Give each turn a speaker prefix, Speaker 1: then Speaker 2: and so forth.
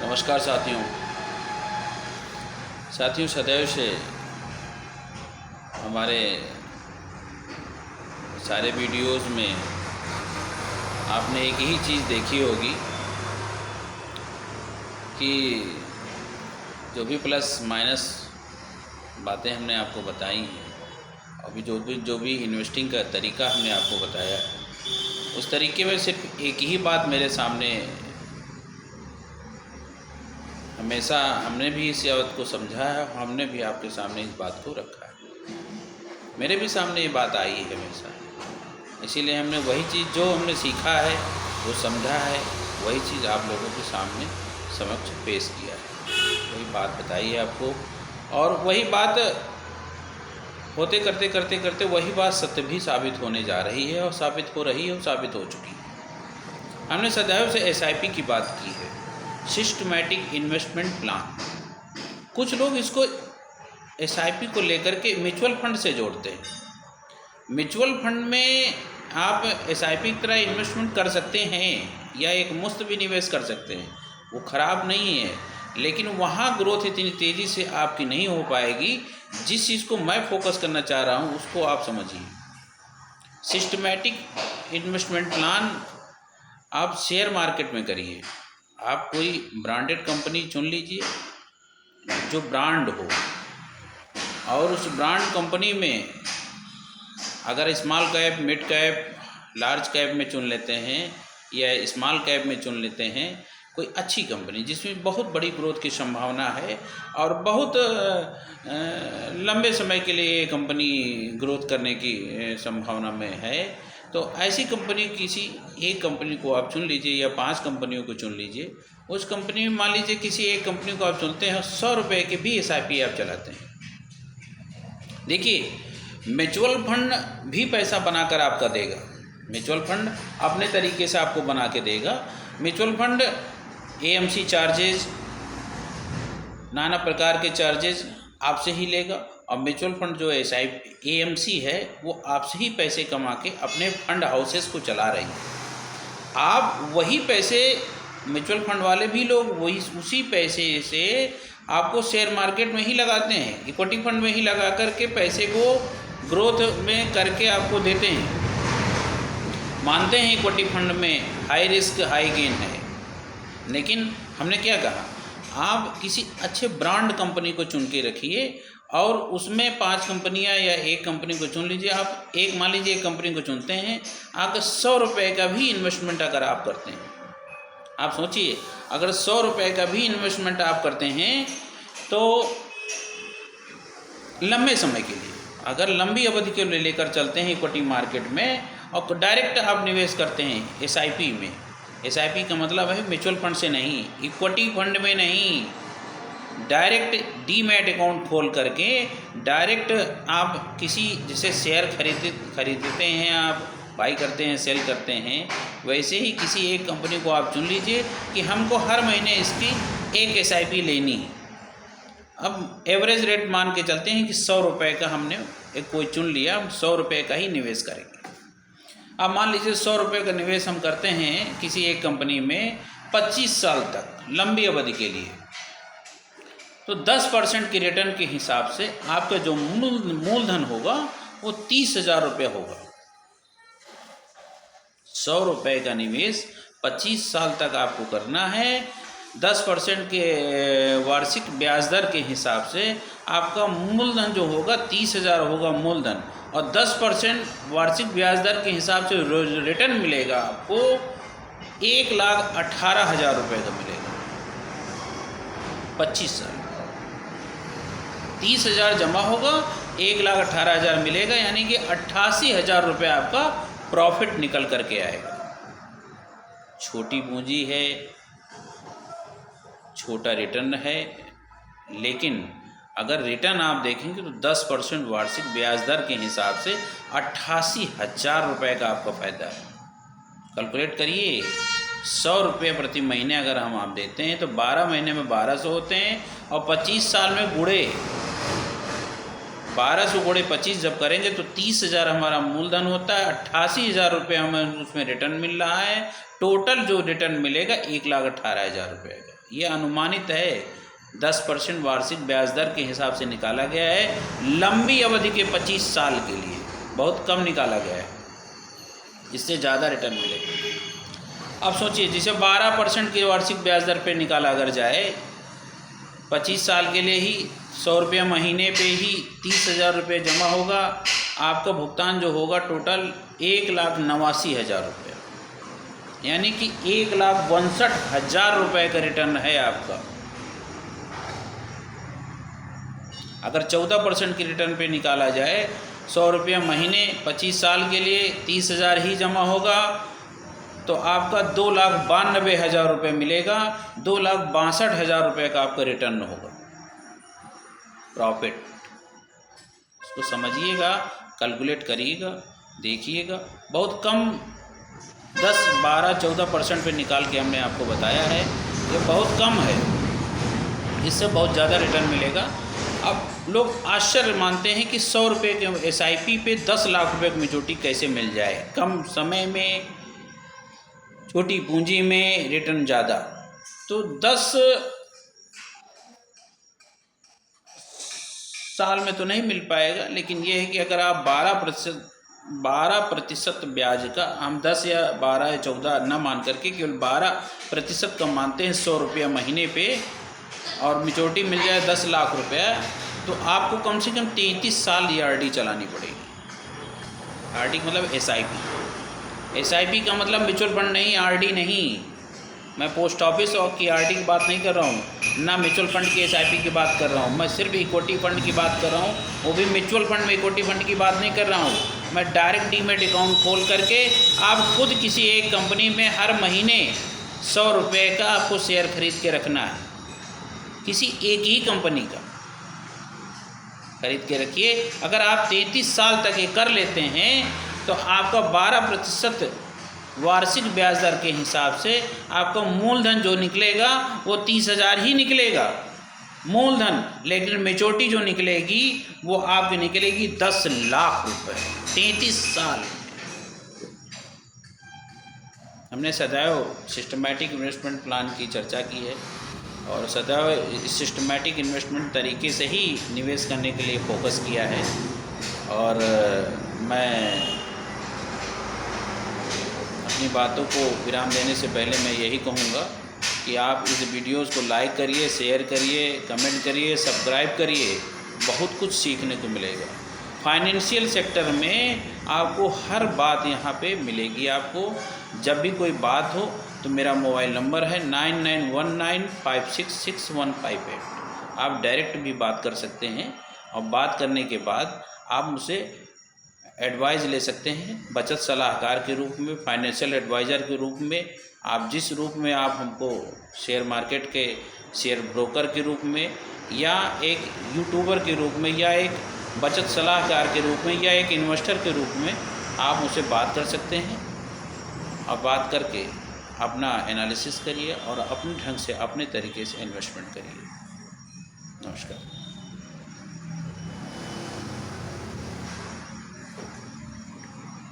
Speaker 1: नमस्कार साथियों, सदैव से हमारे सारे वीडियोस में आपने एक ही चीज़ देखी होगी कि जो भी प्लस माइनस बातें हमने आपको बताई हैं, अभी जो भी इन्वेस्टिंग का तरीका हमने आपको बताया है, उस तरीके में सिर्फ एक ही बात मेरे सामने हमेशा हमने भी इस बात को समझा है, हमने भी आपके सामने इस बात को रखा है। मेरे भी सामने ये बात आई है हमेशा, इसीलिए हमने वही चीज़ जो हमने सीखा है, वो समझा है, वही चीज़ आप लोगों के सामने समक्ष पेश किया है, वही बात बताई है आपको। और वही बात होते करते वही बात सत्य भी साबित होने जा रही है, और साबित हो रही है, और साबित हो चुकी है। हमने सदैव से SIP की बात की है, सिस्टमैटिक इन्वेस्टमेंट प्लान। कुछ लोग इसको SIP को लेकर के म्यूचुअल फंड से जोड़ते हैं। म्यूचुअल फंड में आप SIP की तरह इन्वेस्टमेंट कर सकते हैं, या एक मुफ्त भी निवेश कर सकते हैं, वो ख़राब नहीं है, लेकिन वहाँ ग्रोथ इतनी तेज़ी से आपकी नहीं हो पाएगी। जिस चीज़ को मैं फोकस करना चाह रहा हूँ उसको आप समझिए। सिस्टमैटिक इन्वेस्टमेंट प्लान आप शेयर मार्केट में करिए। आप कोई ब्रांडेड कंपनी चुन लीजिए जो ब्रांड हो, और उस ब्रांड कंपनी में अगर small cap, mid cap, large cap में चुन लेते हैं, या स्मॉल कैप में चुन लेते हैं, कोई अच्छी कंपनी जिसमें बहुत बड़ी ग्रोथ की संभावना है और बहुत लंबे समय के लिए कंपनी ग्रोथ करने की संभावना में है, तो ऐसी कंपनी किसी एक कंपनी को आप चुन लीजिए, या 5 कंपनियों को चुन लीजिए। उस कंपनी में मान लीजिए किसी एक कंपनी को आप चुनते हैं, 100 रुपये के भी SIP आप चलाते हैं। देखिए, म्यूचुअल फंड भी पैसा बनाकर आपका देगा। म्यूचुअल फंड अपने तरीके से आपको बना के देगा। म्यूचुअल फंड AMC चार्जेज, नाना प्रकार के चार्जेज आपसे ही लेगा, और म्यूचुअल फंड जो AMC है वो आपसे ही पैसे कमा के अपने फंड हाउसेस को चला रही है। आप वही पैसे, म्यूचुअल फंड वाले भी लोग वही उसी पैसे से आपको शेयर मार्केट में ही लगाते हैं, इक्विटी फंड में ही लगा करके पैसे को ग्रोथ में करके आपको देते हैं। मानते हैं इक्विटी फंड में हाई रिस्क हाई गेन है, लेकिन हमने क्या कहा, आप किसी अच्छे ब्रांड कंपनी को चुन के रखिए, और उसमें 5 कंपनियां या एक कंपनी को चुन लीजिए। आप मान लीजिए एक कंपनी को चुनते हैं, अगर 100 रुपये का भी इन्वेस्टमेंट अगर आप करते हैं, आप सोचिए, अगर 100 रुपये का भी इन्वेस्टमेंट आप करते हैं, तो लंबे समय के लिए, अगर लंबी अवधि के लिए लेकर चलते हैं इक्विटी मार्केट में, और डायरेक्ट आप निवेश करते हैं SIP में। SIP का मतलब है म्यूचुअल फंड से नहीं, इक्विटी फंड में नहीं, डायरेक्ट डीमैट अकाउंट खोल करके डायरेक्ट आप किसी, जैसे शेयर खरीदते हैं, आप बाई करते हैं, सेल करते हैं, वैसे ही किसी एक कंपनी को आप चुन लीजिए कि हमको हर महीने इसकी एक SIP लेनी है। अब एवरेज रेट मान के चलते हैं कि 100 रुपये का हमने एक कोई चुन लिया, हम 100 रुपये का ही निवेश करेंगे। अब मान लीजिए 100 रुपये का निवेश हम करते हैं किसी एक कंपनी में 25 साल तक, लंबी अवधि के लिए, तो 10% की रिटर्न के हिसाब से आपका जो मूलधन होगा वो 30,000 रुपये होगा। 100 रुपये का निवेश 25 साल तक आपको करना है। 10% के वार्षिक ब्याज दर के हिसाब से आपका मूलधन जो होगा 30,000 होगा मूलधन, और 10% वार्षिक ब्याज दर के हिसाब से रिटर्न मिलेगा आपको 1,18,000 रुपये का मिलेगा। 25 साल 30,000 जमा होगा, 1,18,000 मिलेगा, यानी कि 88,000 रुपये आपका प्रॉफिट निकल करके आएगा। छोटी पूंजी है, छोटा रिटर्न है, लेकिन अगर रिटर्न आप देखेंगे तो 10% वार्षिक ब्याज दर के हिसाब से 88,000 रुपये का आपका फ़ायदा है। कैलकुलेट करिए, 100 रुपये प्रति महीने अगर हम आप देते हैं तो 12 महीने में 1200 होते हैं, और 25 साल में गुणे 1200 गुणे 25 जब करेंगे तो 30,000 हमारा मूलधन होता है, 88,000 रुपये हमें उसमें रिटर्न मिल रहा है। टोटल जो रिटर्न मिलेगा 1,18,000 रुपये का। ये अनुमानित है, 10% वार्षिक ब्याज दर के हिसाब से निकाला गया है लंबी अवधि के 25 साल के लिए। बहुत कम निकाला गया है, इससे ज़्यादा रिटर्न मिलेगा। अब सोचिए, जैसे 12% की वार्षिक ब्याज दर पे निकाला अगर जाए 25 साल के लिए ही 100 रुपये महीने पे ही 30,000 रुपये जमा होगा। आपका भुगतान जो होगा टोटल 1,89,000 रुपये, यानी कि 1,62,000 रुपये का रिटर्न है आपका। अगर 14% की रिटर्न पे निकाला जाए 100 रुपये महीने 25 साल के लिए 30,000 ही जमा होगा, तो आपका 2,92,000 रुपये मिलेगा। 2,62,000 रुपये का आपका रिटर्न होगा, प्रॉफिट। इसको समझिएगा, कैलकुलेट करिएगा, देखिएगा। बहुत कम 10, 12, 14% पे निकाल के हमने आपको बताया है, ये बहुत कम है, इससे बहुत ज़्यादा रिटर्न मिलेगा। अब लोग आश्चर्य मानते हैं कि 100 रुपये के SIP पे 10 लाख रुपये की मैच्योरिटी कैसे मिल जाए, कम समय में, छोटी पूंजी में रिटर्न ज़्यादा। तो 10 साल में तो नहीं मिल पाएगा, लेकिन ये है कि अगर आप 12% ब्याज का, हम 10 या 12 या 14 न मान करके केवल 12% का मानते हैं 100 रुपया महीने पे, और मैच्योरिटी मिल जाए 10 लाख रुपया, तो आपको कम से कम 33 साल ये RD चलानी पड़ेगी। RD का मतलब SIP का मतलब म्यूचुअल फंड नहीं, RD नहीं। मैं पोस्ट ऑफिस और की RD की बात नहीं कर रहा हूँ, ना म्यूचुअल फंड की SIP की बात कर रहा हूँ। मैं सिर्फ इक्विटी फंड की बात कर रहा हूँ, वो भी म्यूचुअल फंड में इक्विटी फंड की बात नहीं कर रहा हूँ। मैं डायरेक्ट डीमैट अकाउंट खोल करके आप खुद किसी एक कंपनी में हर महीने 100 रुपये का आपको शेयर खरीद के रखना है, किसी एक ही कंपनी का खरीद के रखिए। अगर आप 33 साल तक ये कर लेते हैं तो आपका 12% वार्षिक ब्याज दर के हिसाब से आपका मूलधन जो निकलेगा वो 30,000 ही निकलेगा मूलधन, लेकिन मैच्योरिटी जो निकलेगी वो आपकी निकलेगी 10 लाख रुपए 33 साल में। हमने सदैव सिस्टमैटिक इन्वेस्टमेंट प्लान की चर्चा की है और सदैव सिस्टमैटिक इन्वेस्टमेंट तरीके से ही निवेश करने के लिए फोकस किया है। और मैं अपनी बातों को विराम देने से पहले मैं यही कहूँगा कि आप इस वीडियोज़ को लाइक करिए, शेयर करिए, कमेंट करिए, सब्सक्राइब करिए, बहुत कुछ सीखने को मिलेगा। फाइनेंशियल सेक्टर में आपको हर बात यहाँ पे मिलेगी। आपको जब भी कोई बात हो तो मेरा मोबाइल नंबर है 9919566158। आप डायरेक्ट भी बात कर सकते हैं और बात करने के बाद आप मुझसे एडवाइस ले सकते हैं, बचत सलाहकार के रूप में, फाइनेंशियल एडवाइज़र के रूप में। आप जिस रूप में आप हमको शेयर मार्केट के शेयर ब्रोकर के रूप में, या एक यूट्यूबर के रूप में, या एक बचत सलाहकार के रूप में, या एक इन्वेस्टर के रूप में आप मुझसे बात कर सकते हैं। और बात करके अपना एनालिसिस करिए और अपने ढंग से, अपने तरीके से इन्वेस्टमेंट करिए। नमस्कार।